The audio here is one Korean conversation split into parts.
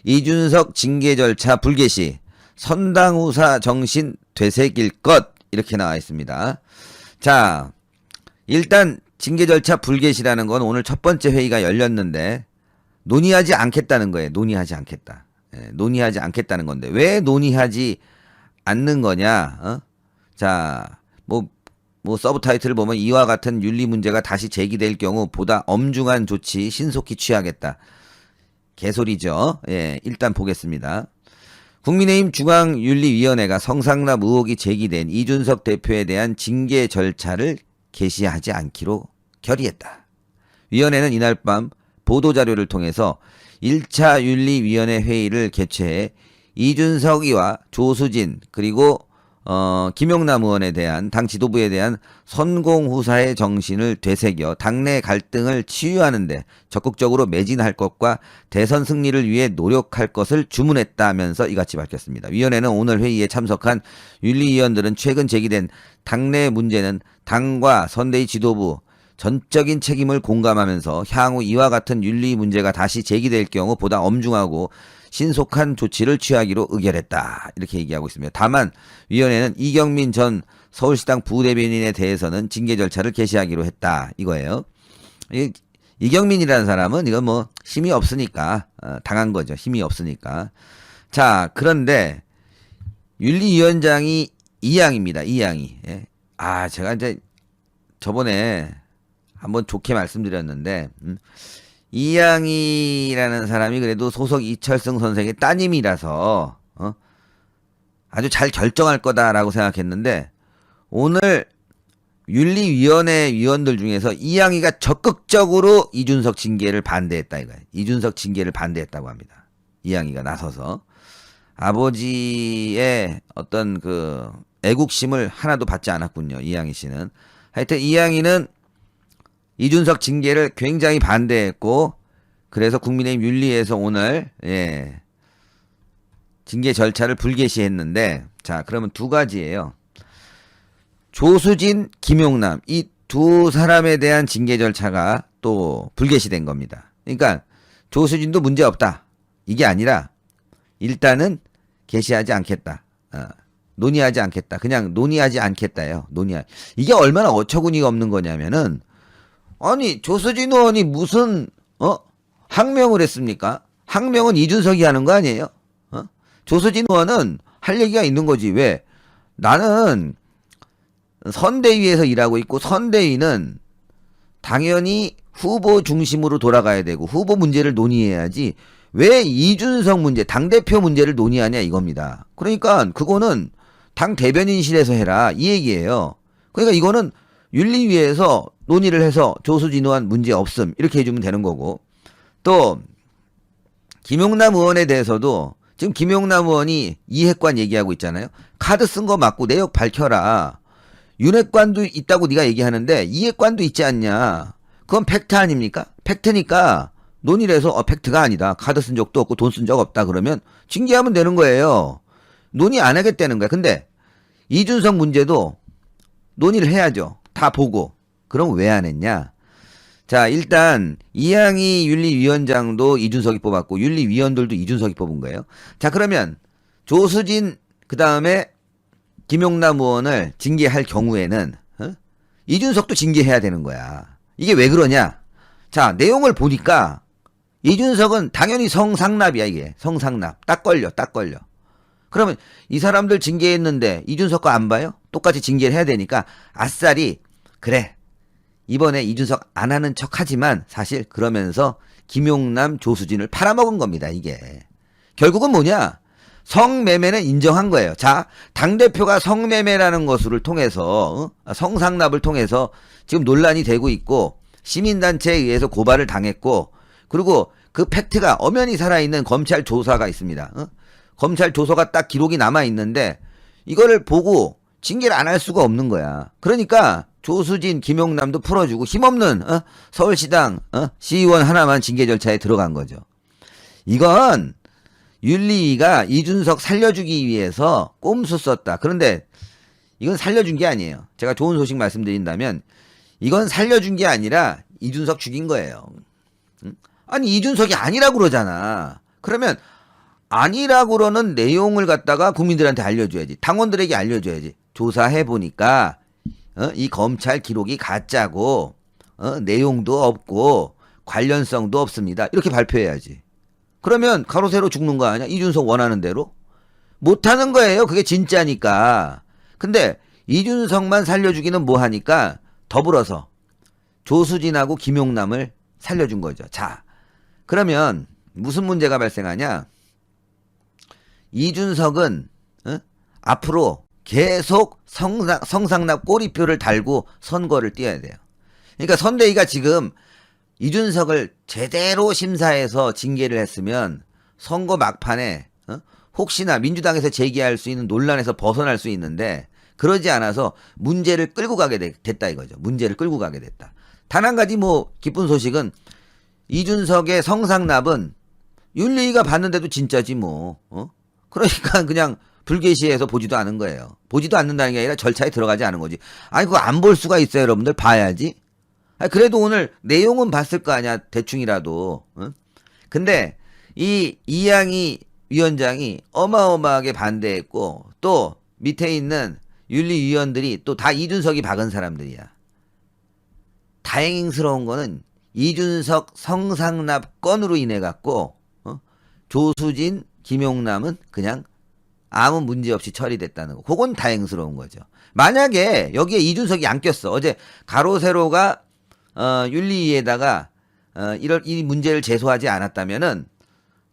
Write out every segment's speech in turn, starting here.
이준석 징계 절차 불개시, 선당후사 정신 되새길 것, 이렇게 나와 있습니다. 자, 일단 징계 절차 불개시라는 건 오늘 첫 번째 회의가 열렸는데 논의하지 않겠다는 거예요. 논의하지 않겠다. 논의하지 않겠다는 건데 왜 논의하지 않는 거냐? 자, 뭐 서브 타이틀을 보면 이와 같은 윤리 문제가 다시 제기될 경우 보다 엄중한 조치 신속히 취하겠다. 개소리죠. 일단 보겠습니다. 국민의힘 중앙윤리위원회가 성상납 의혹이 제기된 이준석 대표에 대한 징계 절차를 개시하지 않기로 결의했다. 위원회는 이날 밤 보도자료를 통해서 1차 윤리위원회 회의를 개최해 이준석이와 조수진 그리고 김용남 의원에 대한 당 지도부에 대한 선공후사의 정신을 되새겨 당내 갈등을 치유하는 데 적극적으로 매진할 것과 대선 승리를 위해 노력할 것을 주문했다면서 이같이 밝혔습니다. 위원회는 오늘 회의에 참석한 윤리위원들은 최근 제기된 당내 문제는 당과 선대위 지도부 전적인 책임을 공감하면서 향후 이와 같은 윤리 문제가 다시 제기될 경우 보다 엄중하고 신속한 조치를 취하기로 의결했다. 이렇게 얘기하고 있습니다. 다만 위원회는 이경민 전 서울시당 부대변인에 대해서는 징계 절차를 개시하기로 했다. 이거예요. 이경민이라는 사람은 이건 뭐 힘이 없으니까 당한 거죠. 힘이 없으니까. 자, 그런데 윤리위원장이 이양입니다. 이양이. 제가 이제 저번에 한번 좋게 말씀드렸는데 이양이라는 사람이 그래도 소속 이철승 선생의 따님이라서 아주 잘 결정할 거다라고 생각했는데 오늘 윤리위원회 위원들 중에서 이양이가 적극적으로 이준석 징계를 반대했다 이거예요. 이준석 징계를 반대했다고 합니다. 이양이가 나서서 아버지의 어떤 그 애국심을 하나도 받지 않았군요. 이양이 씨는. 하여튼 이양이는 이준석 징계를 굉장히 반대했고 그래서 국민의힘 윤리에서 오늘 징계 절차를 불개시했는데 자 그러면 두 가지예요. 조수진, 김용남 이 두 사람에 대한 징계 절차가 또 불개시된 겁니다. 그러니까 조수진도 문제없다. 이게 아니라 일단은 개시하지 않겠다. 논의하지 않겠다. 그냥 논의하지 않겠다예요. 이게 얼마나 어처구니가 없는 거냐면은 아니 조수진 의원이 무슨 항명을 했습니까? 항명은 이준석이 하는 거 아니에요? 조수진 의원은 할 얘기가 있는 거지. 왜? 나는 선대위에서 일하고 있고 선대위는 당연히 후보 중심으로 돌아가야 되고 후보 문제를 논의해야지 왜 이준석 문제, 당대표 문제를 논의하냐 이겁니다. 그러니까 그거는 당 대변인실에서 해라 이 얘기예요. 그러니까 이거는 윤리위에서 논의를 해서 조수진 의원 문제 없음 이렇게 해주면 되는 거고 또 김용남 의원에 대해서도 지금 김용남 의원이 이핵관 얘기하고 있잖아요. 카드 쓴 거 맞고 내역 밝혀라. 윤핵관도 있다고 네가 얘기하는데 이핵관도 있지 않냐. 그건 팩트 아닙니까? 팩트니까 논의를 해서 팩트가 아니다. 카드 쓴 적도 없고 돈 쓴 적 없다. 그러면 징계하면 되는 거예요. 논의 안 하겠다는 거야. 근데 이준석 문제도 논의를 해야죠. 다 보고. 그럼 왜 안 했냐? 자, 일단 이양희 윤리위원장도 이준석이 뽑았고 윤리위원들도 이준석이 뽑은 거예요. 자, 그러면 조수진 그다음에 김용남 의원을 징계할 경우에는 이준석도 징계해야 되는 거야. 이게 왜 그러냐? 자, 내용을 보니까 이준석은 당연히 성상납이야. 이게 성상납. 딱 걸려. 그러면 이 사람들 징계했는데 이준석 거 안 봐요? 똑같이 징계를 해야 되니까 아싸리 그래 이번에 이준석 안 하는 척 하지만 사실 그러면서 김용남 조수진을 팔아먹은 겁니다. 이게 결국은 뭐냐? 성매매는 인정한 거예요. 자, 당대표가 성매매라는 것을 통해서 성상납을 통해서 지금 논란이 되고 있고 시민단체에 의해서 고발을 당했고 그리고 그 팩트가 엄연히 살아있는 검찰 조사가 있습니다. 검찰 조사가 딱 기록이 남아있는데 이거를 보고 징계를 안 할 수가 없는 거야. 그러니까 조수진, 김용남도 풀어주고 힘없는 서울시당 시의원 하나만 징계 절차에 들어간 거죠. 이건 윤리위가 이준석 살려주기 위해서 꼼수 썼다. 그런데 이건 살려준 게 아니에요. 제가 좋은 소식 말씀드린다면 이건 살려준 게 아니라 이준석 죽인 거예요. 아니 이준석이 아니라고 그러잖아. 그러면 아니라고 그러는 내용을 갖다가 국민들한테 알려줘야지. 당원들에게 알려줘야지. 조사해 보니까 이 검찰 기록이 가짜고 내용도 없고 관련성도 없습니다. 이렇게 발표해야지. 그러면 가로 세로 죽는 거 아니야? 이준석 원하는 대로? 못하는 거예요. 그게 진짜니까. 근데 이준석만 살려주기는 뭐하니까 더불어서 조수진하고 김용남을 살려준 거죠. 자, 그러면 무슨 문제가 발생하냐? 이준석은 앞으로 계속 성상납 꼬리표를 달고 선거를 뛰어야 돼요. 그러니까 선대위가 지금 이준석을 제대로 심사해서 징계를 했으면 선거 막판에 혹시나 민주당에서 제기할 수 있는 논란에서 벗어날 수 있는데 그러지 않아서 문제를 끌고 가게 됐다 이거죠. 문제를 끌고 가게 됐다. 단 한 가지 뭐 기쁜 소식은 이준석의 성상납은 윤리위가 봤는데도 진짜지 뭐. 그러니까 그냥 불개시해서 보지도 않은 거예요. 보지도 않는다는 게 아니라 절차에 들어가지 않은 거지. 아니 그거 안 볼 수가 있어요. 여러분들 봐야지. 아니, 그래도 오늘 내용은 봤을 거 아니야. 대충이라도. 근데 이 이양희 위원장이 어마어마하게 반대했고 또 밑에 있는 윤리위원들이 또 다 이준석이 박은 사람들이야. 다행스러운 거는 이준석 성상납 건으로 인해 갖고 조수진, 김용남은 그냥 아무 문제 없이 처리됐다는 거. 그건 다행스러운 거죠. 만약에 여기에 이준석이 안 꼈어. 어제 가로세로가 윤리위에다가 이 문제를 제소하지 않았다면은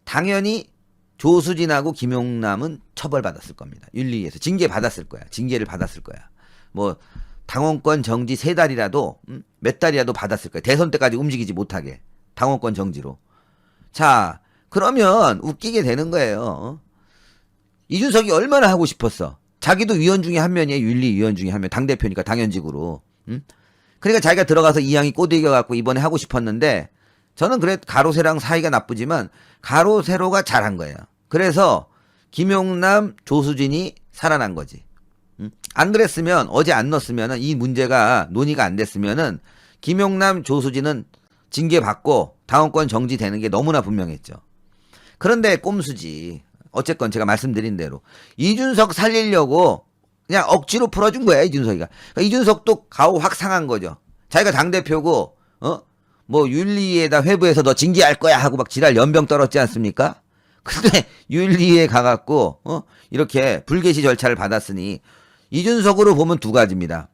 당연히 조수진하고 김용남은 처벌받았을 겁니다. 윤리위에서 징계 받았을 거야. 징계를 받았을 거야. 뭐 당원권 정지 3달이라도 몇 달이라도 받았을 거야. 대선 때까지 움직이지 못하게 당원권 정지로. 자, 그러면 웃기게 되는 거예요. 이준석이 얼마나 하고 싶었어. 자기도 위원 중에 한 명이에요. 윤리위원 중에 한 명. 당대표니까 당연직으로. 그러니까 자기가 들어가서 이양이 꼬드겨갖고 이번에 하고 싶었는데 저는 그래 가로세로랑 사이가 나쁘지만 가로세로가 잘한 거예요. 그래서 김용남, 조수진이 살아난 거지. 안 그랬으면 어제 안 넣었으면은 이 문제가 논의가 안 됐으면은 김용남, 조수진은 징계 받고 당원권 정지되는 게 너무나 분명했죠. 그런데 꼼수지. 어쨌건 제가 말씀드린 대로 이준석 살리려고 그냥 억지로 풀어준 거야 이준석이가. 그러니까 이준석도 가오 확 상한 거죠. 자기가 당대표고 뭐 윤리위에다 회부해서 너 징계할 거야 하고 막 지랄 연병 떨었지 않습니까? 근데 윤리위에 가갖고 이렇게 불개시 절차를 받았으니 이준석으로 보면 두 가지입니다.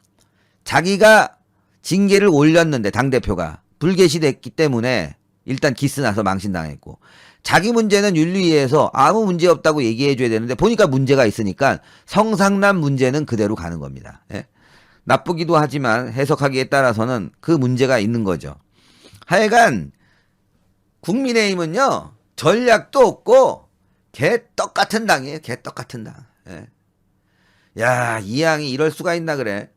자기가 징계를 올렸는데 당대표가 불개시됐기 때문에 일단 기스 나서 망신당했고 자기 문제는 윤리위에서 아무 문제 없다고 얘기해줘야 되는데 보니까 문제가 있으니까 성상납 문제는 그대로 가는 겁니다. 예? 나쁘기도 하지만 해석하기에 따라서는 그 문제가 있는 거죠. 하여간 국민의힘은요 전략도 없고 개떡 같은 당이에요. 개떡 같은 당. 예. 야, 이 양이 이럴 수가 있나 그래.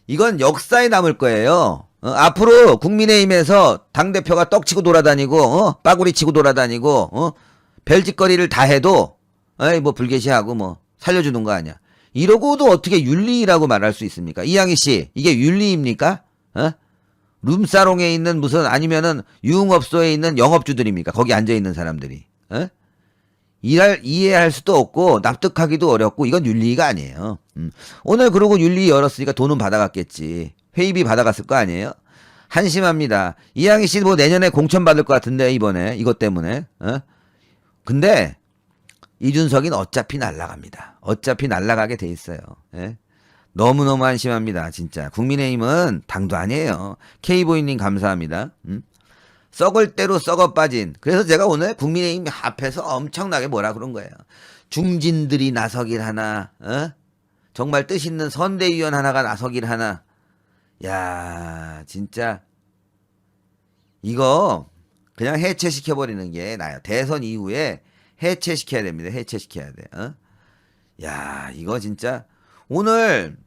이건 역사에 남을 거예요. 앞으로 국민의힘에서 당대표가 떡치고 돌아다니고 빠구리 치고 돌아다니고 별짓거리를 다 해도 에이 뭐 불개시하고 뭐 살려주는 거 아니야. 이러고도 어떻게 윤리라고 말할 수 있습니까? 이양희 씨 이게 윤리입니까? 룸사롱에 있는 무슨 아니면은 유흥업소에 있는 영업주들입니까? 거기 앉아있는 사람들이. 이해할 수도 없고 납득하기도 어렵고 이건 윤리가 아니에요. 오늘 그러고 윤리 열었으니까 돈은 받아갔겠지. 회의비 받아갔을 거 아니에요? 한심합니다. 이양희 씨 뭐 내년에 공천 받을 것 같은데 이번에 이것 때문에. 근데 이준석이는 어차피 날아갑니다. 어차피 날아가게 돼 있어요. 예? 너무너무 한심합니다. 진짜. 국민의힘은 당도 아니에요. K보이님 감사합니다. 썩을 대로 썩어 빠진. 그래서 제가 오늘 국민의힘 앞에서 엄청나게 뭐라 그런 거예요. 중진들이 나서길 하나. 정말 뜻 있는 선대위원 하나가 나서길 하나. 야 진짜 이거 그냥 해체시켜버리는 게 나아요. 대선 이후에 해체시켜야 됩니다. 해체시켜야 돼. 야 이거 진짜 오늘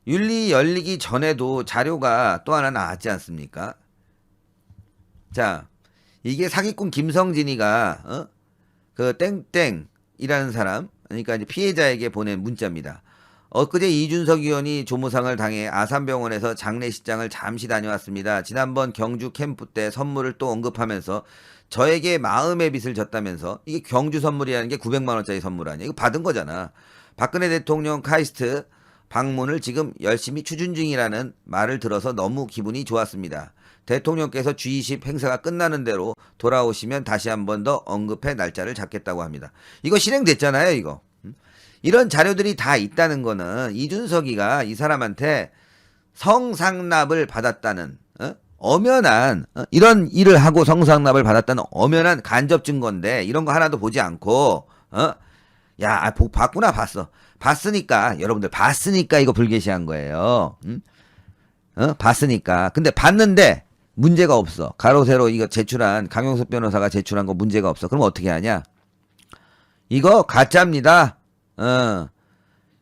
윤리 열리기 전에도 자료가 또 하나 나왔지 않습니까? 자 이게 사기꾼 김성진이가 그 땡땡이라는 사람 그러니까 이제 피해자에게 보낸 문자입니다. 엊그제 이준석 의원이 조무상을 당해 아산병원에서 장례식장을 잠시 다녀왔습니다. 지난번 경주 캠프 때 선물을 또 언급하면서 저에게 마음의 빚을 졌다면서 이게 경주 선물이라는 게 900만 원짜리 선물 아니야. 이거 받은 거잖아. 박근혜 대통령 카이스트 방문을 지금 열심히 추진 중이라는 말을 들어서 너무 기분이 좋았습니다. 대통령께서 G20 행사가 끝나는 대로 돌아오시면 다시 한 번 더 언급해 날짜를 잡겠다고 합니다. 이거 실행됐잖아요, 이거. 이런 자료들이 다 있다는 거는 이준석이가 이 사람한테 성상납을 받았다는 엄연한 이런 일을 하고 성상납을 받았다는 엄연한 간접 증거인데 이런 거 하나도 보지 않고 야, 봤구나, 봤으니까 여러분들 봤으니까 이거 불개시한 거예요. 봤으니까. 근데 봤는데 문제가 없어. 가로세로 이거 제출한 강용석 변호사가 제출한 거 문제가 없어. 그럼 어떻게 하냐? 이거 가짜입니다.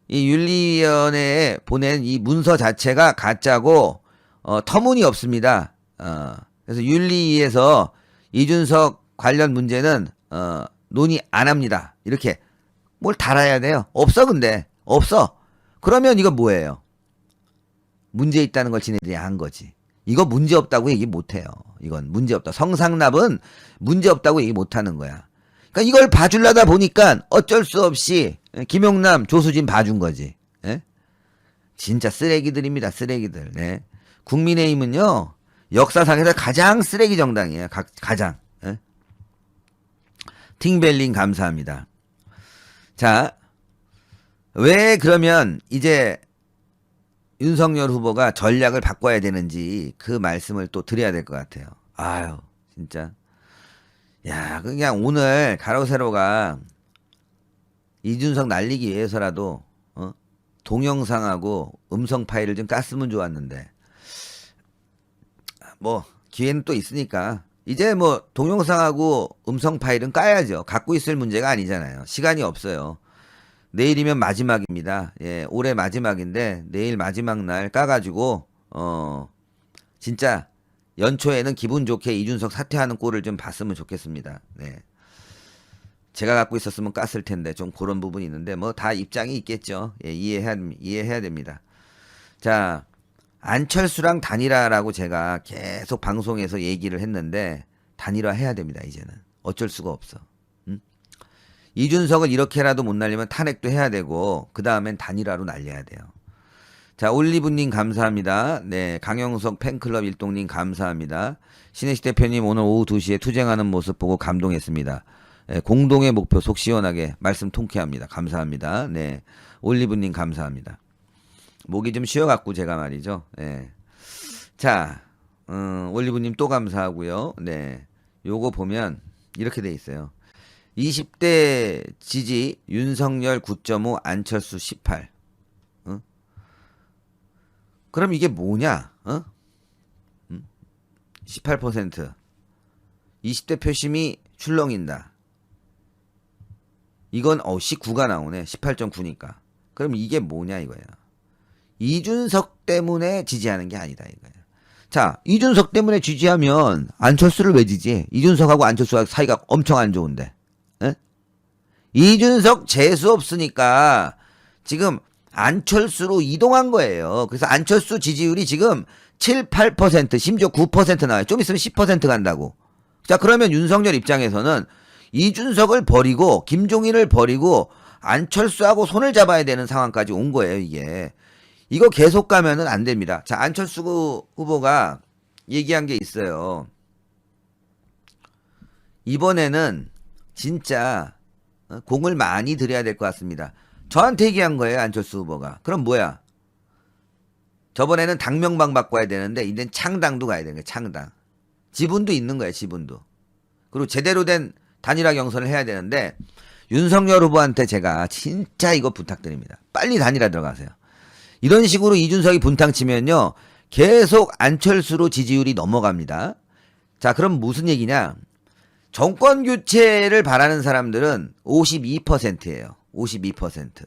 이 윤리위원회에 보낸 이 문서 자체가 가짜고 터무니없습니다. 그래서 윤리위에서 이준석 관련 문제는 논의 안 합니다. 이렇게 뭘 달아야 돼요? 없어. 근데 없어. 그러면 이거 뭐예요? 문제 있다는 걸 지네들이 한 거지. 이거 문제 없다고 얘기 못 해요. 이건 문제 없다. 성상납은 문제 없다고 얘기 못 하는 거야. 그러니까 이걸 봐주려다 보니까 어쩔 수 없이 김용남, 조수진 봐준 거지. 예? 진짜 쓰레기들입니다. 쓰레기들. 네. 국민의힘은요, 역사상에서 가장 쓰레기 정당이에요. 가장. 예? 팅벨링 감사합니다. 자, 왜 그러면 이제 윤석열 후보가 전략을 바꿔야 되는지 그 말씀을 또 드려야 될 것 같아요. 아유, 진짜. 야, 그냥 오늘 가로세로가 이준석 날리기 위해서라도 동영상하고 음성 파일을 좀 깠으면 좋았는데 뭐 기회는 또 있으니까 이제 뭐 동영상하고 음성 파일은 까야죠. 갖고 있을 문제가 아니잖아요. 시간이 없어요. 내일이면 마지막입니다. 예, 올해 마지막인데 내일 마지막 날 까가지고 진짜 연초에는 기분 좋게 이준석 사퇴하는 꼴을 좀 봤으면 좋겠습니다. 네. 제가 갖고 있었으면 깠을 텐데 좀 그런 부분이 있는데 뭐 다 입장이 있겠죠. 예, 이해해야 됩니다. 자, 안철수랑 단일화라고 제가 계속 방송에서 얘기를 했는데 단일화 해야 됩니다. 이제는 어쩔 수가 없어. 이준석을 이렇게라도 못 날리면 탄핵도 해야 되고 그 다음엔 단일화로 날려야 돼요. 자, 올리브님 감사합니다. 네, 강영석 팬클럽 일동님 감사합니다. 신혜식 대표님 오늘 오후 2시에 투쟁하는 모습 보고 감동했습니다. 네, 공동의 목표 속 시원하게 말씀 통쾌합니다. 감사합니다. 네, 올리브님 감사합니다. 목이 좀 쉬어갖고 제가 말이죠. 네. 자, 올리브님 또 감사하고요. 네, 요거 보면 이렇게 돼 있어요. 20대 지지 윤석열 9.5 안철수 18. 그럼 이게 뭐냐? 18%. 20대 표심이 출렁인다. 이건 19가 나오네. 18.9니까. 그럼 이게 뭐냐 이거야. 이준석 때문에 지지하는 게 아니다 이거야. 자, 이준석 때문에 지지하면 안철수를 왜 지지해? 이준석하고 안철수가 사이가 엄청 안 좋은데. 에? 이준석 재수 없으니까 지금 안철수로 이동한 거예요. 그래서 안철수 지지율이 지금 7, 8% 심지어 9% 나와요. 좀 있으면 10% 간다고. 자, 그러면 윤석열 입장에서는 이준석을 버리고 김종인을 버리고 안철수하고 손을 잡아야 되는 상황까지 온 거예요, 이게. 이거 계속 가면은 안 됩니다. 자, 안철수 후보가 얘기한 게 있어요. 이번에는 진짜 공을 많이 들여야 될 것 같습니다. 저한테 얘기한 거예요, 안철수 후보가. 그럼 뭐야? 저번에는 당명방 바꿔야 되는데 이젠 창당도 가야 되는 거예요, 창당. 지분도 있는 거예요, 지분도. 그리고 제대로 된 단일화 경선을 해야 되는데 윤석열 후보한테 제가 진짜 이거 부탁드립니다. 빨리 단일화 들어가세요. 이런 식으로 이준석이 분탕 치면요, 계속 안철수로 지지율이 넘어갑니다. 자, 그럼 무슨 얘기냐? 정권 교체를 바라는 사람들은 52%예요. 52%.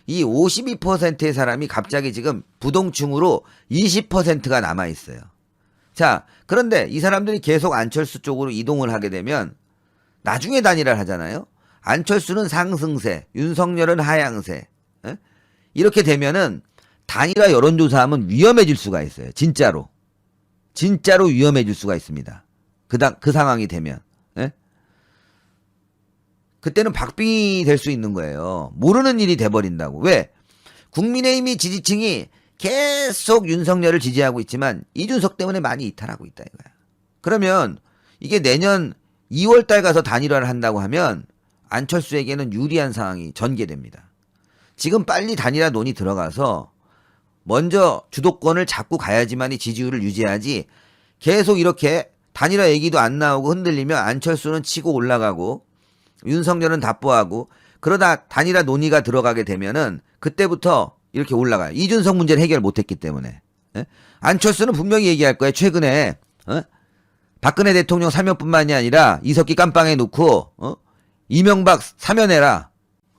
이 52%의 사람이 갑자기 지금 부동층으로 20%가 남아 있어요. 자, 그런데 이 사람들이 계속 안철수 쪽으로 이동을 하게 되면 나중에 단일화를 하잖아요. 안철수는 상승세, 윤석열은 하향세. 에? 이렇게 되면은 단일화 여론조사하면 위험해질 수가 있어요. 진짜로. 진짜로 위험해질 수가 있습니다. 그 상황이 되면. 에? 그때는 박빙이 될 수 있는 거예요. 모르는 일이 돼버린다고. 왜? 국민의힘이 지지층이 계속 윤석열을 지지하고 있지만 이준석 때문에 많이 이탈하고 있다 이거야. 그러면 이게 내년 2월 달 가서 단일화를 한다고 하면 안철수에게는 유리한 상황이 전개됩니다. 지금 빨리 단일화 논의 들어가서 먼저 주도권을 잡고 가야지만이 지지율을 유지하지, 계속 이렇게 단일화 얘기도 안 나오고 흔들리면 안철수는 치고 올라가고 윤석열은 답보하고 그러다 단일화 논의가 들어가게 되면은 그때부터 이렇게 올라가요. 이준석 문제를 해결 못했기 때문에. 예? 안철수는 분명히 얘기할 거예요. 최근에 박근혜 대통령 사면뿐만이 아니라 이석기 깜빵에 놓고 이명박 사면해라.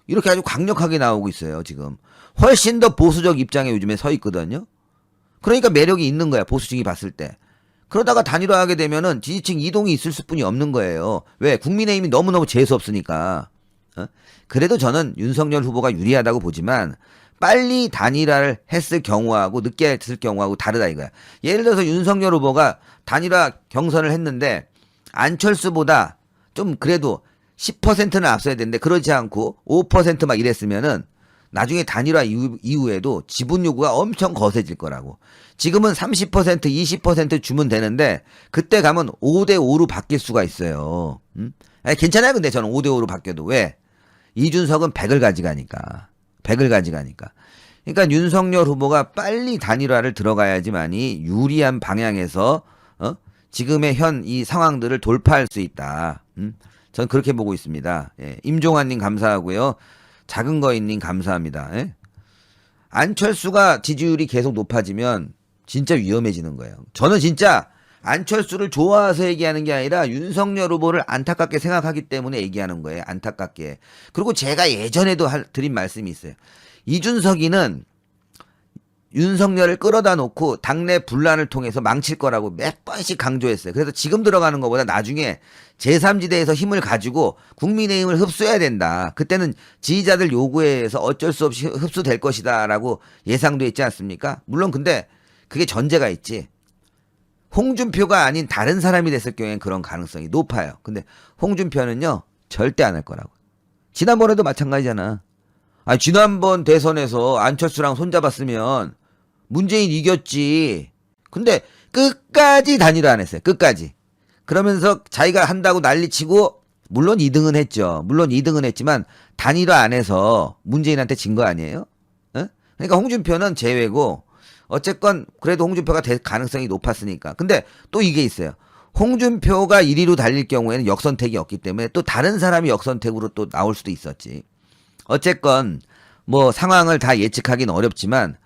이렇게 아주 강력하게 나오고 있어요. 지금 훨씬 더 보수적 입장에 요즘에 서 있거든요. 그러니까 매력이 있는 거야, 보수층이 봤을 때. 그러다가 단일화하게 되면은 지지층 이동이 있을 수뿐이 없는 거예요. 왜? 국민의힘이 너무너무 재수 없으니까. 그래도 저는 윤석열 후보가 유리하다고 보지만 빨리 단일화를 했을 경우하고 늦게 했을 경우하고 다르다 이거야. 예를 들어서 윤석열 후보가 단일화 경선을 했는데 안철수보다 좀 그래도 10%는 앞서야 되는데 그러지 않고 5%막 이랬으면은 나중에 단일화 이후에도 지분 요구가 엄청 거세질 거라고. 지금은 30%, 20% 주면 되는데 그때 가면 5대5로 바뀔 수가 있어요. 아니, 괜찮아요. 근데 저는 5대5로 바뀌어도. 왜? 이준석은 100을 가져가니까. 100을 가져가니까. 그러니까 윤석열 후보가 빨리 단일화를 들어가야지만이 유리한 방향에서 지금의 현 이 상황들을 돌파할 수 있다. 저는 그렇게 보고 있습니다. 예. 임종환님 감사하고요. 작은 거인님 감사합니다. 예? 안철수가 지지율이 계속 높아지면 진짜 위험해지는 거예요. 저는 진짜 안철수를 좋아해서 얘기하는 게 아니라 윤석열 후보를 안타깝게 생각하기 때문에 얘기하는 거예요. 안타깝게. 그리고 제가 예전에도 드린 말씀이 있어요. 이준석이는 윤석열을 끌어다 놓고 당내 분란을 통해서 망칠 거라고 몇 번씩 강조했어요. 그래서 지금 들어가는 것보다 나중에 제3지대에서 힘을 가지고 국민의힘을 흡수해야 된다. 그때는 지지자들 요구에 의해서 어쩔 수 없이 흡수될 것이다 라고 예상도 했지 않습니까? 물론 근데 그게 전제가 있지. 홍준표가 아닌 다른 사람이 됐을 경우에는 그런 가능성이 높아요. 근데 홍준표는요 절대 안 할 거라고. 지난번에도 마찬가지잖아. 아니, 지난번 대선에서 안철수랑 손잡았으면 문재인 이겼지. 근데 끝까지 단일화 안 했어요. 끝까지. 그러면서 자기가 한다고 난리치고 물론 2등은 했죠. 물론 2등은 했지만 단일화 안 해서 문재인한테 진 거 아니에요? 그러니까 홍준표는 제외고 어쨌건 그래도 홍준표가 될 가능성이 높았으니까. 근데 또 이게 있어요. 홍준표가 1위로 달릴 경우에는 역선택이 없기 때문에 또 다른 사람이 역선택으로 또 나올 수도 있었지. 어쨌건 뭐 상황을 다 예측하기는 어렵지만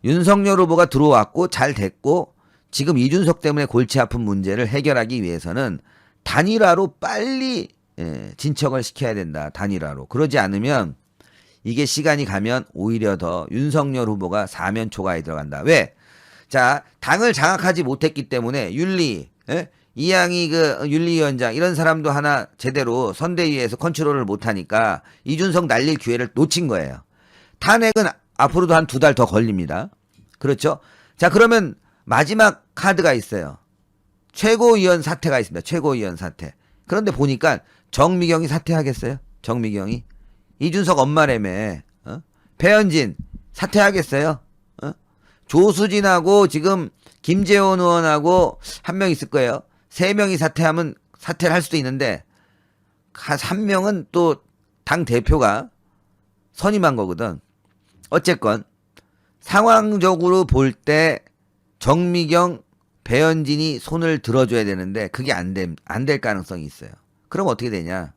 윤석열 후보가 들어왔고 잘 됐고 지금 이준석 때문에 골치 아픈 문제를 해결하기 위해서는 단일화로 빨리 진척을 시켜야 된다. 단일화로. 그러지 않으면 이게 시간이 가면 오히려 더 윤석열 후보가 사면 초과에 들어간다. 왜? 자, 당을 장악하지 못했기 때문에 이양희 윤리위원장 이런 사람도 하나 제대로 선대위에서 컨트롤을 못하니까 이준석 날릴 기회를 놓친 거예요. 탄핵은 앞으로도 한 2달 더 걸립니다. 그렇죠? 자, 그러면 마지막 카드가 있어요. 최고위원 사퇴가 있습니다. 최고위원 사퇴. 그런데 보니까 정미경이 사퇴하겠어요? 정미경이? 이준석 엄마라며. 배현진 사퇴하겠어요? 조수진하고 지금 김재원 의원하고 한 명 있을 거예요. 3명이 사퇴하면 사퇴를 할 수도 있는데 한 명은 또 당 대표가 선임한 거거든. 어쨌건 상황적으로 볼 때 정미경, 배현진이 손을 들어줘야 되는데 그게 안 될 가능성이 있어요. 그럼 어떻게 되냐?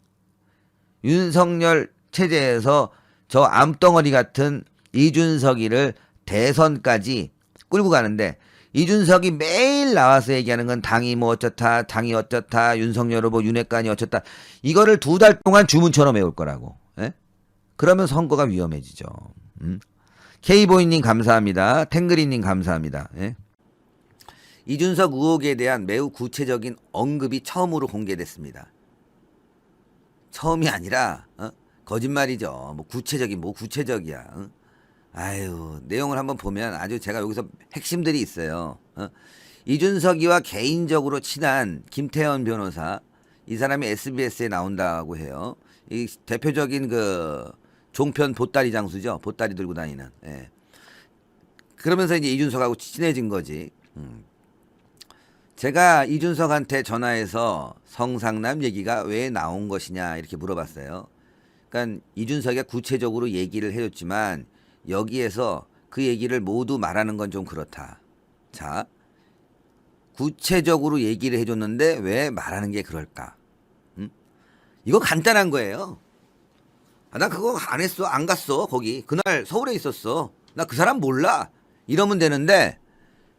윤석열 체제에서 저 암덩어리 같은 이준석이를 대선까지 끌고 가는데 이준석이 매일 나와서 얘기하는 건 당이 뭐 어쩌다, 당이 어쩌다, 윤석열 후보 윤핵관이 어쩌다, 이거를 2달 동안 주문처럼 외울 거라고. 예? 그러면 선거가 위험해지죠. K보이님 감사합니다. 탱그리님 감사합니다. 예? 이준석 의혹에 대한 매우 구체적인 언급이 처음으로 공개됐습니다. 처음이 아니라 거짓말이죠. 뭐 구체적이야. 아유, 내용을 한번 보면 아주 제가 여기서 핵심들이 있어요. 이준석이와 개인적으로 친한 김태현 변호사, 이 사람이 SBS에 나온다고 해요. 이 대표적인 그 종편 보따리 장수죠. 보따리 들고 다니는. 예. 그러면서 이제 이준석하고 친해진 거지. 제가 이준석한테 전화해서 성상남 얘기가 왜 나온 것이냐 이렇게 물어봤어요. 그러니까 이준석이 구체적으로 얘기를 해줬지만 여기에서 그 얘기를 모두 말하는 건 좀 그렇다. 자, 구체적으로 얘기를 해줬는데 왜 말하는 게 그럴까? 이거 간단한 거예요. 아, 나 그거 안 했어. 안 갔어. 거기. 그날 서울에 있었어. 나 그 사람 몰라. 이러면 되는데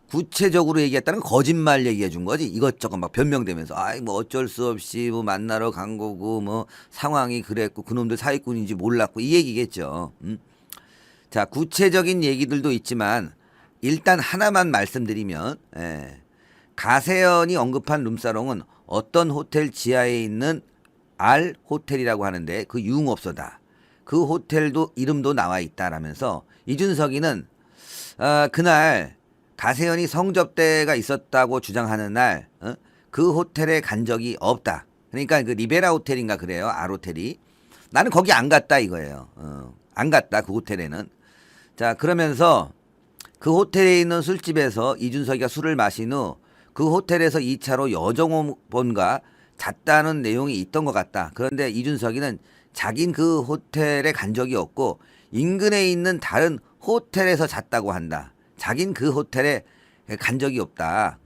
구체적으로 얘기했다는 거짓말 얘기해 준 거지. 이것저것 막 변명되면서 아이 뭐 어쩔 수 없이 뭐 만나러 간 거고 뭐 상황이 그랬고 그놈들 사기꾼인지 몰랐고 이 얘기겠죠. 자, 구체적인 얘기들도 있지만 일단 하나만 말씀드리면 가세연이 언급한 룸사롱은 어떤 호텔 지하에 있는 R 호텔이라고 하는데 그 유흥업소다. 그 호텔도 이름도 나와 있다라면서 이준석이는 그날 가세연이 성접대가 있었다고 주장하는 날 그 호텔에 간 적이 없다. 그러니까 그 리베라 호텔인가 그래요. R 호텔이. 나는 거기 안 갔다 이거예요. 안 갔다 그 호텔에는. 자, 그러면서 그 호텔에 있는 술집에서 이준석이가 술을 마신 후 그 호텔에서 2차로 여정호번과 잤다는 내용이 있던 것 같다. 그런데 이준석이는 자긴 그 호텔에 간 적이 없고 인근에 있는 다른 호텔에서 잤다고 한다. 자긴 그 호텔에 간 적이 없다.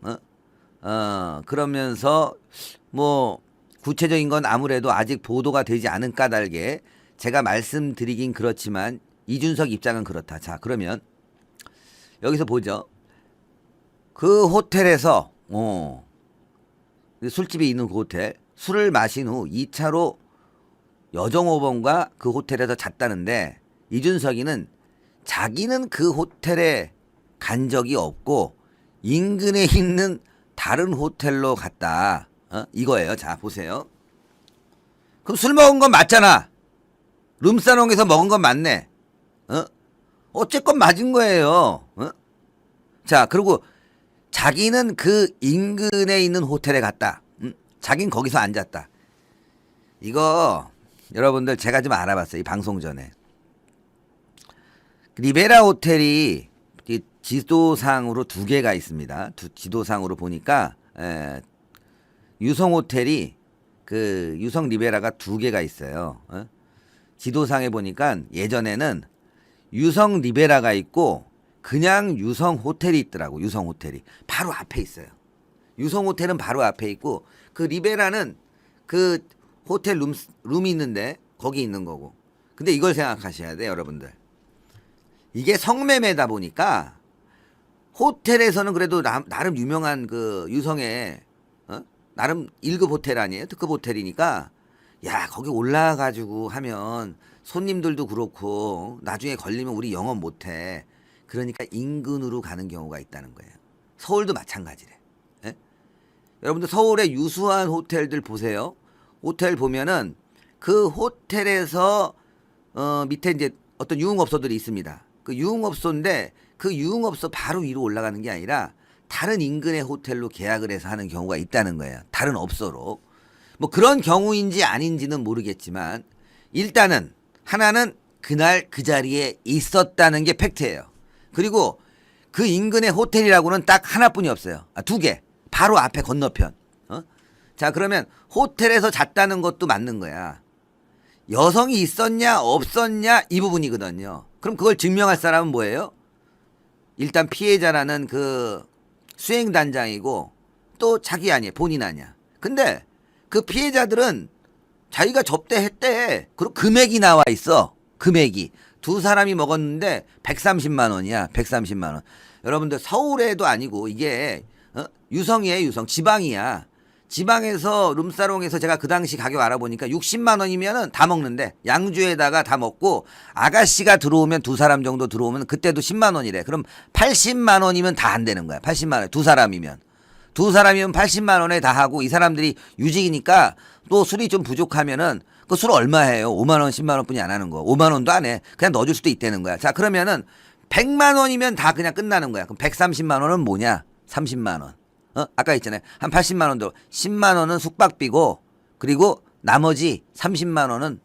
그러면서 뭐 구체적인 건 아무래도 아직 보도가 되지 않은 까닭에 제가 말씀드리긴 그렇지만 이준석 입장은 그렇다. 자, 그러면 여기서 보죠. 그 호텔에서 술집이 있는 그 호텔 술을 마신 후 2차로 여정호번과 그 호텔에서 잤다는데 이준석이는 자기는 그 호텔에 간 적이 없고 인근에 있는 다른 호텔로 갔다. 이거예요. 자, 보세요. 그럼 술 먹은 건 맞잖아. 룸사롱에서 먹은 건 맞네. 어쨌건 맞은 거예요. 자, 그리고 자기는 그 인근에 있는 호텔에 갔다. 자긴 거기서 앉았다. 이거 여러분들 제가 좀 알아봤어요. 이 방송 전에. 리베라 호텔이 지도상으로 두 개가 있습니다. 지도상으로 보니까 유성 호텔이 그 유성 리베라가 두 개가 있어요. 지도상에 보니까 예전에는 유성 리베라가 있고 그냥 유성 호텔이 있더라고. 유성 호텔이 바로 앞에 있어요. 유성 호텔은 바로 앞에 있고 그 리베라는 그 호텔 룸이 있는데 거기 있는 거고. 근데 이걸 생각하셔야 돼, 여러분들. 이게 성매매다 보니까 호텔에서는 그래도 나름 유명한 그 유성의 나름 1급 호텔 아니에요? 특급 호텔이니까 야, 거기 올라가가지고 하면 손님들도 그렇고 나중에 걸리면 우리 영업 못해. 그러니까 인근으로 가는 경우가 있다는 거예요. 서울도 마찬가지래. 예? 여러분들 서울의 유수한 호텔들 보세요. 호텔 보면은 그 호텔에서 밑에 이제 어떤 유흥업소들이 있습니다. 그 유흥업소인데 그 유흥업소 바로 위로 올라가는 게 아니라 다른 인근의 호텔로 계약을 해서 하는 경우가 있다는 거예요. 다른 업소로. 뭐 그런 경우인지 아닌지는 모르겠지만 일단은 하나는 그날 그 자리에 있었다는 게 팩트예요. 그리고 그 인근의 호텔이라고는 딱 하나뿐이 없어요. 두 개. 바로 앞에 건너편. 자, 그러면 호텔에서 잤다는 것도 맞는 거야. 여성이 있었냐 없었냐 이 부분이거든요. 그럼 그걸 증명할 사람은 뭐예요? 일단 피해자라는 그 수행단장이고 또 자기 아니에요. 본인 아니야. 근데 그 피해자들은 자기가 접대했대. 그리고 금액이 나와 있어. 금액이. 두 사람이 먹었는데 130만 원이야. 130만 원. 여러분들 서울에도 아니고 이게 유성이에요. 유성. 지방이야. 지방에서 룸사롱에서 제가 그 당시 가격 알아보니까 60만 원이면은 다 먹는데 양주에다가 다 먹고 아가씨가 들어오면 두 사람 정도 들어오면 그때도 10만 원이래. 그럼 80만 원이면 다 안 되는 거야. 80만 원. 두 사람이면 80만 원에 다 하고 이 사람들이 유직이니까 또 술이 좀 부족하면은 그 술 얼마 해요? 5만 원, 10만 원뿐이 안 하는 거. 5만 원도 안 해. 그냥 넣어줄 수도 있다는 거야. 자, 그러면은 100만 원이면 다 그냥 끝나는 거야. 그럼 130만 원은 뭐냐? 30만 원. 아까 있잖아요. 한 80만 원도 10만 원은 숙박비고 그리고 나머지 30만 원은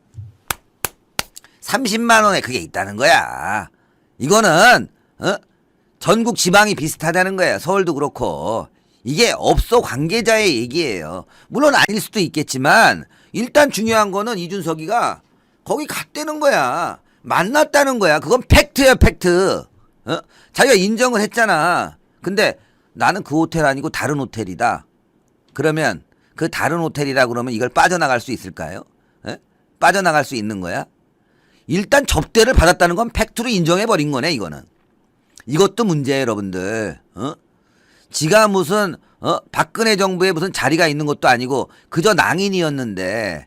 30만 원에 그게 있다는 거야. 이거는 전국 지방이 비슷하다는 거야. 서울도 그렇고. 이게 업소 관계자의 얘기예요. 물론 아닐 수도 있겠지만 일단 중요한 거는 이준석이가 거기 갔다는 거야. 만났다는 거야. 그건 팩트야, 팩트. 자기가 인정을 했잖아. 근데 나는 그 호텔 아니고 다른 호텔이다. 그러면 그 다른 호텔이라 그러면 이걸 빠져나갈 수 있을까요? 빠져나갈 수 있는 거야? 일단 접대를 받았다는 건 팩트로 인정해버린 거네, 이거는. 이것도 문제예요, 여러분들. 지가 무슨 박근혜 정부에 무슨 자리가 있는 것도 아니고 그저 낭인이었는데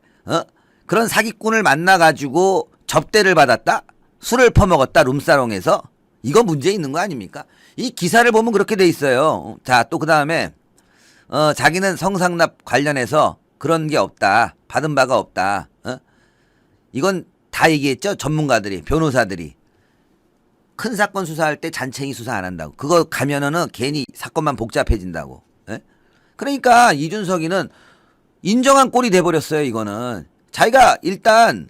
그런 사기꾼을 만나가지고 접대를 받았다? 술을 퍼먹었다, 룸사롱에서? 이거 문제 있는 거 아닙니까? 이 기사를 보면 그렇게 돼 있어요. 자, 또 그 다음에 자기는 성상납 관련해서 그런 게 없다. 받은 바가 없다. 이건 다 얘기했죠. 전문가들이, 변호사들이. 큰 사건 수사할 때 잔챙이 수사 안 한다고. 그거 가면은 괜히 사건만 복잡해진다고. 그러니까 이준석이는 인정한 꼴이 돼버렸어요. 이거는. 자기가 일단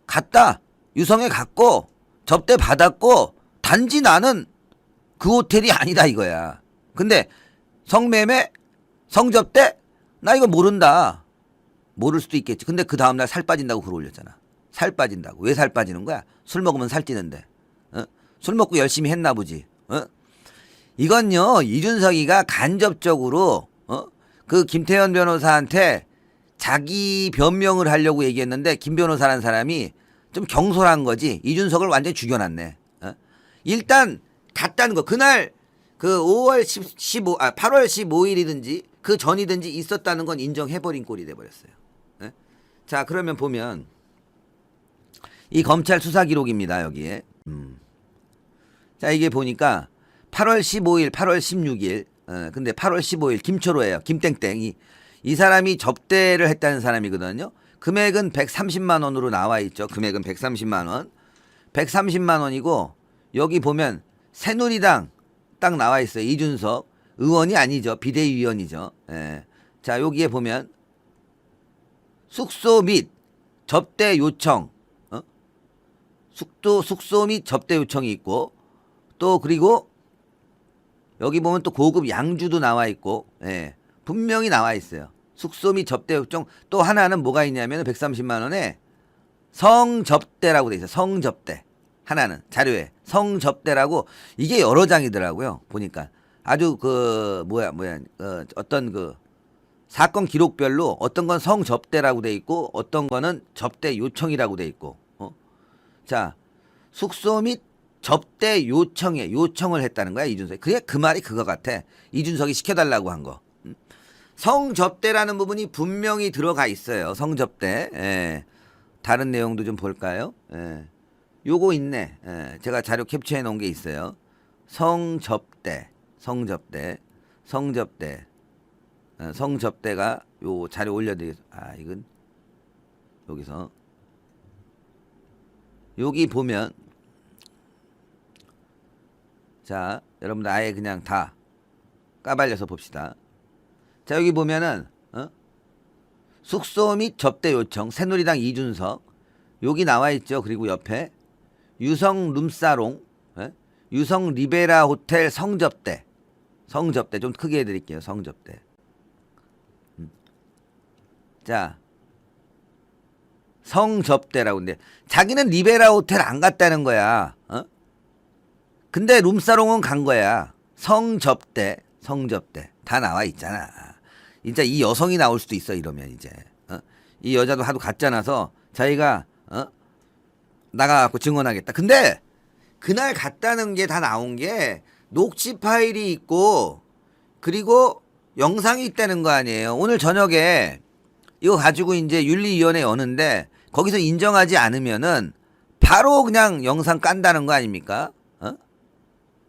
갔다. 유성에 갔고 접대 받았고 단지 나는 그 호텔이 아니다 이거야. 근데 성매매, 성접대? 나 이거 모른다. 모를 수도 있겠지. 근데 그 다음날 살 빠진다고 글 올렸잖아. 살 빠진다고. 왜 살 빠지는 거야? 술 먹으면 살찌는데. 술 먹고 열심히 했나 보지. 이건요, 이준석이가 간접적으로 그 김태현 변호사한테 자기 변명을 하려고 얘기했는데 김 변호사라는 사람이 좀 경솔한 거지. 이준석을 완전히 죽여놨네. 일단 갔다는 거. 그날 그 8월 15일이든지 그 전이든지 있었다는 건 인정해버린 꼴이 돼버렸어요. 자, 그러면 보면 이 검찰 수사 기록입니다. 여기에. 자, 이게 보니까 8월 15일, 8월 16일. 근데 8월 15일 김초로예요. 김땡땡이. 이 사람이 접대를 했다는 사람이거든요. 금액은 130만 원으로 나와 있죠. 금액은 130만 원. 130만 원이고 여기 보면 새누리당 딱 나와 있어요. 이준석 의원이 아니죠. 비대위원이죠. 예. 자, 여기에 보면 숙소 및 접대 요청, 숙소 및 접대 요청이 있고 또 그리고 여기 보면 또 고급 양주도 나와 있고, 예. 분명히 나와 있어요. 숙소 및 접대 요청. 또 하나는 뭐가 있냐면 130만 원에 성접대라고 돼 있어요. 성접대. 하나는 자료에 성접대라고. 이게 여러 장이더라고요. 보니까 아주 그 어떤 그 사건 기록별로 어떤 건 성접대라고 돼 있고 어떤 거는 접대 요청이라고 돼 있고. 자, 숙소 및 접대 요청에 요청을 했다는 거야, 이준석이. 그게 그 말이 그거 같아. 이준석이 시켜달라고 한 거. 성접대라는 부분이 분명히 들어가 있어요. 성접대. 예. 다른 내용도 좀 볼까요? 예. 요거 있네. 예. 제가 자료 캡처해 놓은 게 있어요. 성접대. 성접대가 요 자료 올려드리겠습니다. 이건 여기서 여기 보면, 자, 여러분들 아예 그냥 다 까발려서 봅시다. 자, 여기 보면은 숙소 및 접대 요청 새누리당 이준석 여기 나와 있죠. 그리고 옆에 유성 룸사롱, 유성 리베라 호텔 성접대 좀 크게 해드릴게요. 성접대. 자, 성접대라고. 근데 자기는 리베라 호텔 안 갔다는 거야. 근데 룸사롱은 간 거야. 성접대 다 나와 있잖아. 진짜 이 여성이 나올 수도 있어. 이러면 이제 이 여자도 하도 갔잖아서 자기가 나가갖고 증언하겠다. 근데 그날 갔다는 게 다 나온 게 녹취 파일이 있고 그리고 영상이 있다는 거 아니에요. 오늘 저녁에 이거 가지고 이제 윤리위원회 여는데 거기서 인정하지 않으면은 바로 그냥 영상 깐다는 거 아닙니까?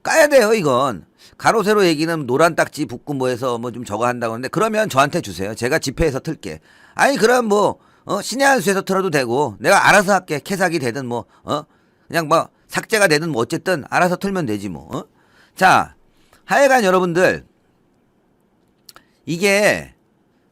까야 돼요, 이건. 가로 세로 얘기는 노란 딱지 붙고 뭐 해서 뭐 좀 저거 한다고 하는데 그러면 저한테 주세요. 제가 집회에서 틀게. 아니, 그럼 뭐 신의 한 수에서 틀어도 되고 내가 알아서 할게. 캐삭이 되든 뭐 그냥 뭐 삭제가 되든 뭐 어쨌든 알아서 틀면 되지 뭐. 자, 하여간 여러분들 이게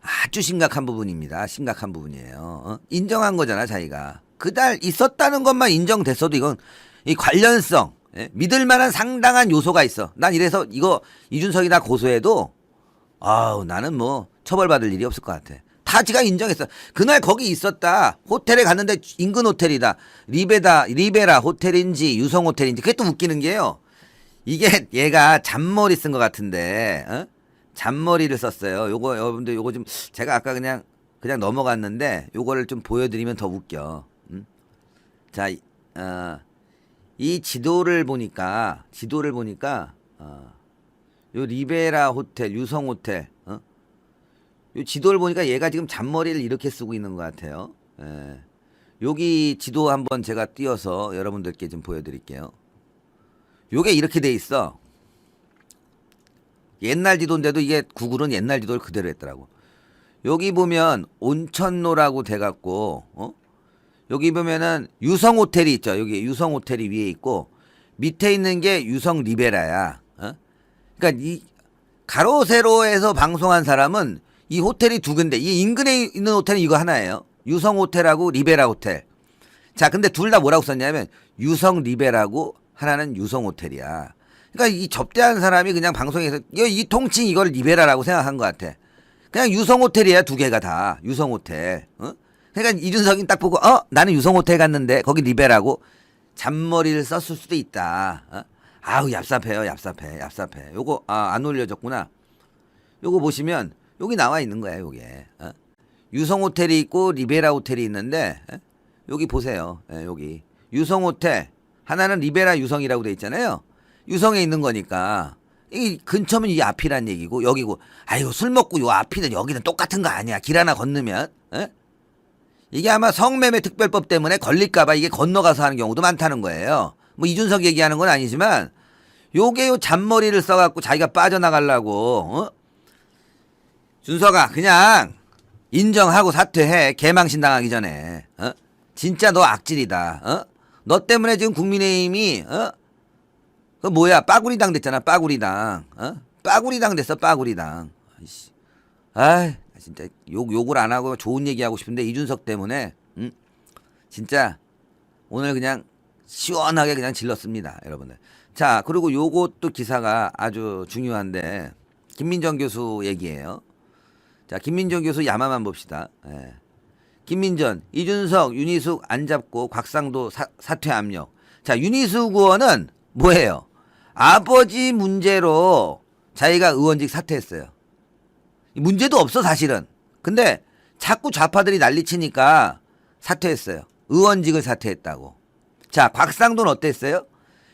아주 심각한 부분입니다. 심각한 부분이에요. 인정한 거잖아, 자기가. 그날 있었다는 것만 인정됐어도 이건 이 관련성, 예? 믿을 만한 상당한 요소가 있어. 난 이래서 이거 이준석이 나 고소해도 아우 나는 뭐 처벌받을 일이 없을 것 같아. 다 지가 인정했어. 그날 거기 있었다. 호텔에 갔는데 인근 호텔이다. 리베라 호텔인지 유성 호텔인지. 그게 또 웃기는 게요. 이게 얘가 잔머리 쓴 것 같은데, 어? 잔머리를 썼어요. 요거 여러분들 요거 좀 제가 아까 그냥 넘어갔는데 요거를 좀 보여드리면 더 웃겨. 자, 이 지도를 보니까 요 리베라 호텔, 유성 호텔, 요 지도를 보니까 얘가 지금 잔머리를 이렇게 쓰고 있는 것 같아요. 예. 여기 지도 한번 제가 띄워서 여러분들께 좀 보여드릴게요. 요게 이렇게 돼 있어. 옛날 지도인데도 이게 구글은 옛날 지도를 그대로 했더라고. 여기 보면 온천로라고 돼갖고, 여기 보면은 유성 호텔이 있죠. 여기 유성 호텔이 위에 있고 밑에 있는 게 유성 리베라야. 그러니까 이 가로 세로에서 방송한 사람은 이 호텔이 두 군데, 이 인근에 있는 호텔은 이거 하나예요. 유성 호텔하고 리베라 호텔. 자, 근데 둘 다 뭐라고 썼냐면 유성 리베라고 하나는 유성 호텔이야. 그러니까 이 접대한 사람이 그냥 방송에서 이 통칭 이걸 리베라라고 생각한 것 같아. 그냥 유성 호텔이야, 두 개가 다 유성 호텔. 그러니까 이준석이 딱 보고 나는 유성 호텔 갔는데 거기 리베라고 잔머리를 썼을 수도 있다. 아우 얍삽해요, 얍삽해. 요거 안 올려줬구나. 요거 보시면 여기 나와 있는 거야, 요게. 유성 호텔이 있고 리베라 호텔이 있는데 여기 보세요. 여기 유성 호텔 하나는 리베라 유성이라고 돼 있잖아요. 유성에 있는 거니까 이 근처면 이 앞이란 얘기고 여기고. 아이고 술 먹고 요 앞이든 여기는 똑같은 거 아니야. 길 하나 건너면. 이게 아마 성매매 특별법 때문에 걸릴까봐 이게 건너가서 하는 경우도 많다는 거예요. 뭐 이준석 얘기하는 건 아니지만 요게 요 잔머리를 써갖고 자기가 빠져나가려고. 준석아 그냥 인정하고 사퇴해. 개망신 당하기 전에. 진짜 너 악질이다. 너 때문에 지금 국민의힘이 그 뭐야 빠구리당 됐잖아. 빠구리당. 빠구리당 됐어. 빠구리당. 아이씨. 아이 진짜 욕을 안 하고 좋은 얘기하고 싶은데 이준석 때문에 진짜 오늘 그냥 시원하게 그냥 질렀습니다, 여러분들. 자, 그리고 요것도 기사가 아주 중요한데 김민정 교수 얘기예요. 자, 김민정 교수 야마만 봅시다. 예. 김민전, 이준석, 윤희숙 안 잡고 곽상도 사퇴 압력. 자, 윤희숙 의원은 뭐예요? 아버지 문제로 자기가 의원직 사퇴했어요. 문제도 없어 사실은. 근데 자꾸 좌파들이 난리치니까 사퇴했어요. 의원직을 사퇴했다고. 자, 곽상도는 어땠어요?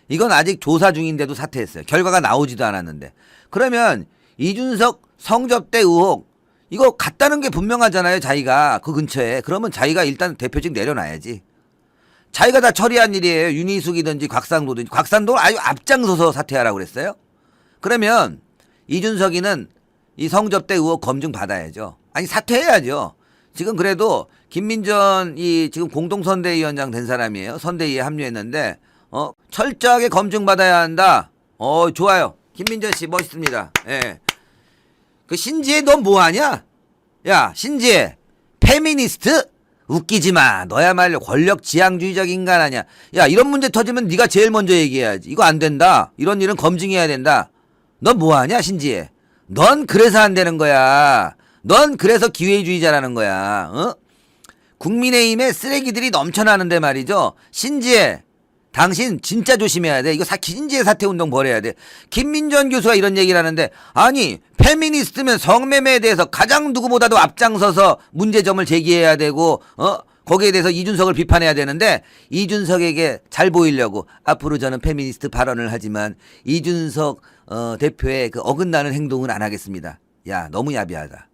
이건 아직 조사 중인데도 사퇴했어요. 결과가 나오지도 않았는데. 그러면 이준석 성접대 의혹 이거 갔다는 게 분명하잖아요. 자기가 그 근처에. 그러면 자기가 일단 대표직 내려놔야지. 자기가 다 처리한 일이에요. 윤희숙이든지 곽상도든지. 곽상도를 아주 앞장서서 사퇴하라고 그랬어요. 그러면 이준석이는 이 성접대 의혹 검증 받아야죠. 아니 사퇴해야죠. 지금 그래도 김민전 이 지금 공동선대위원장 된 사람이에요. 선대위에 합류했는데 철저하게 검증 받아야 한다. 좋아요. 김민전 씨 멋있습니다. 예. 그 신지혜 넌 뭐하냐? 야 신지혜 페미니스트? 웃기지 마. 너야말로 권력 지향주의적 인간 아니야. 야 이런 문제 터지면 네가 제일 먼저 얘기해야지. 이거 안 된다. 이런 일은 검증해야 된다. 넌 뭐하냐 신지혜? 넌 그래서 안 되는 거야. 넌 그래서 기회주의자라는 거야. 국민의힘에 쓰레기들이 넘쳐나는데 말이죠. 신지혜, 당신 진짜 조심해야 돼. 이거 신지혜 사퇴운동 벌여야 돼. 김민전 교수가 이런 얘기를 하는데 아니 페미니스트면 성매매에 대해서 가장 누구보다도 앞장서서 문제점을 제기해야 되고 거기에 대해서 이준석을 비판해야 되는데 이준석에게 잘 보이려고 앞으로 저는 페미니스트 발언을 하지만 이준석 대표의 그 어긋나는 행동은 안 하겠습니다. 야 너무 야비하다.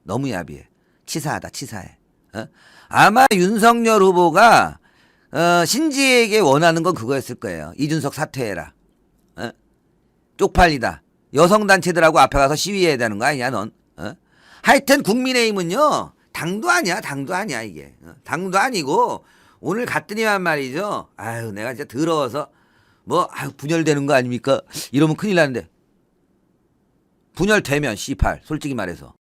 너무 야비해. 치사하다. 치사해. 아마 윤석열 후보가 신지에게 원하는 건 그거였을 거예요. 이준석 사퇴해라. 쪽팔리다. 여성단체들하고 앞에 가서 시위해야 되는 거 아니야 넌. 하여튼 국민의힘은요. 당도 아니야. 당도 아니야 이게. 당도 아니고 오늘 갔더니만 말이죠. 아유 내가 진짜 더러워서 분열되는 거 아닙니까? 이러면 큰일 나는데. 분열되면 C8 솔직히 말해서.